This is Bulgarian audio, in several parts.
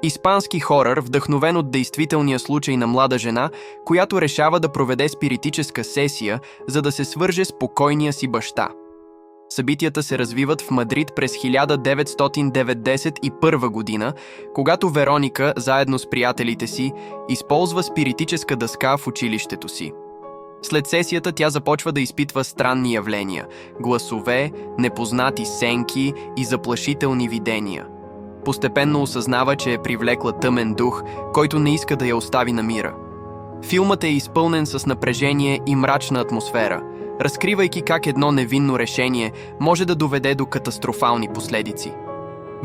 Испански хорър, вдъхновен от действителния случай на млада жена, която решава да проведе спиритическа сесия, за да се свърже с покойния си баща. Събитията се развиват в Мадрид през 1991 година, когато Вероника, заедно с приятелите си, използва спиритическа дъска в училището си. След сесията тя започва да изпитва странни явления – гласове, непознати сенки и заплашителни видения. Постепенно осъзнава, че е привлекла тъмен дух, който не иска да я остави на мира. Филмът е изпълнен с напрежение и мрачна атмосфера, разкривайки как едно невинно решение може да доведе до катастрофални последици.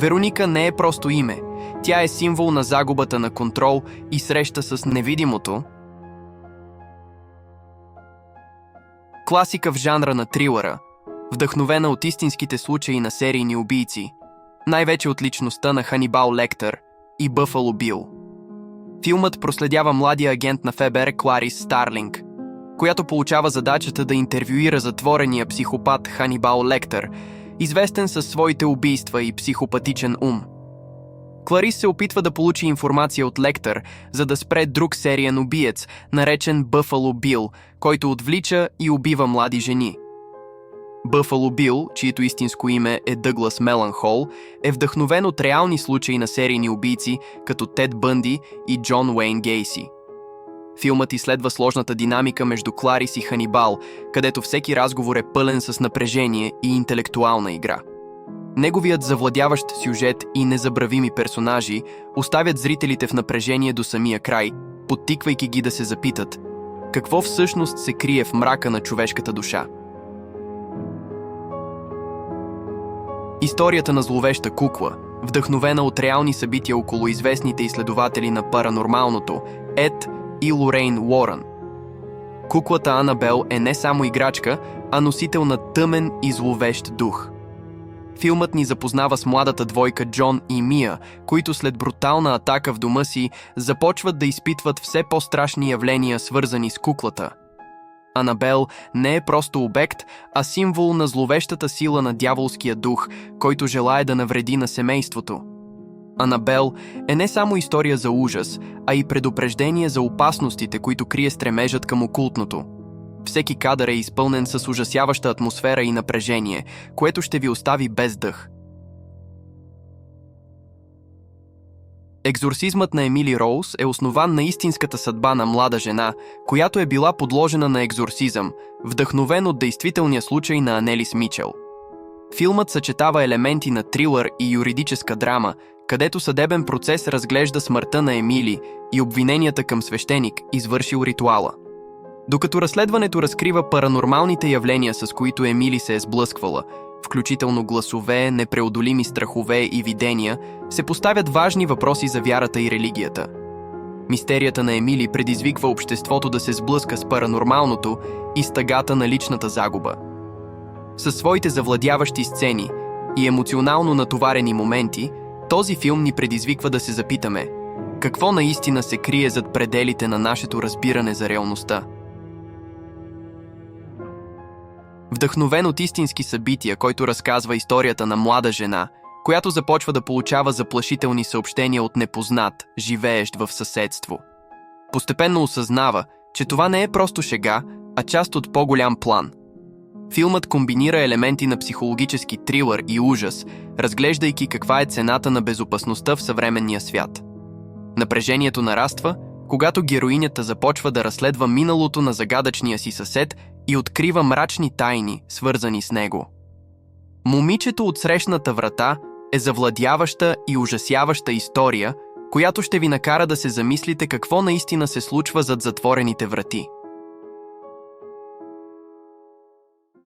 Вероника не е просто име, тя е символ на загубата на контрол и среща с невидимото. Класика в жанра на трилъра, вдъхновена от истинските случаи на серийни убийци, най-вече от личността на Ханибал Лектър и Бъфало Бил. Филмът проследява младия агент на ФБР Кларис Старлинг, която получава задачата да интервюира затворения психопат Ханибал Лектър, известен със своите убийства и психопатичен ум. Кларис се опитва да получи информация от Лектър, за да спре друг сериен убиец, наречен Бъфало Бил, който отвлича и убива млади жени. Бъфало Бил, чието истинско име е Дъглас Меланхол, е вдъхновен от реални случаи на серийни убийци, като Тед Бънди и Джон Уейн Гейси. Филмът изследва сложната динамика между Кларис и Ханибал, където всеки разговор е пълен с напрежение и интелектуална игра. Неговият завладяващ сюжет и незабравими персонажи оставят зрителите в напрежение до самия край, подтиквайки ги да се запитат какво всъщност се крие в мрака на човешката душа. Историята на зловеща кукла, вдъхновена от реални събития около известните изследователи на паранормалното Ед и Лорейн Уорън. Куклата Анабел е не само играчка, а носител на тъмен и зловещ дух. Филмът ни запознава с младата двойка Джон и Мия, които след брутална атака в дома си започват да изпитват все по-страшни явления, свързани с куклата. Анабел не е просто обект, а символ на зловещата сила на дяволския дух, който желае да навреди на семейството. Анабел е не само история за ужас, а и предупреждение за опасностите, които крие стремежът към окултното. Всеки кадър е изпълнен с ужасяваща атмосфера и напрежение, което ще ви остави без дъх. Екзорсизмът на Емили Роуз е основан на истинската съдба на млада жена, която е била подложена на екзорсизъм, вдъхновен от действителния случай на Анелис Мичел. Филмът съчетава елементи на трилър и юридическа драма, където съдебен процес разглежда смъртта на Емили и обвиненията към свещеник, извършил ритуала. Докато разследването разкрива паранормалните явления, с които Емили се е сблъсквала, включително гласове, непреодолими страхове и видения, се поставят важни въпроси за вярата и религията. Мистерията на Емили предизвиква обществото да се сблъска с паранормалното и с тъгата на личната загуба. Със своите завладяващи сцени и емоционално натоварени моменти, този филм ни предизвиква да се запитаме какво наистина се крие зад пределите на нашето разбиране за реалността. Вдъхновен от истински събития, който разказва историята на млада жена, която започва да получава заплашителни съобщения от непознат, живеещ в съседство. Постепенно осъзнава, че това не е просто шега, а част от по-голям план. Филмът комбинира елементи на психологически трилър и ужас, разглеждайки каква е цената на безопасността в съвременния свят. Напрежението нараства, когато героинята започва да разследва миналото на загадъчния си съсед и открива мрачни тайни, свързани с него. Момичето от срещната врата е завладяваща и ужасяваща история, която ще ви накара да се замислите какво наистина се случва зад затворените врати.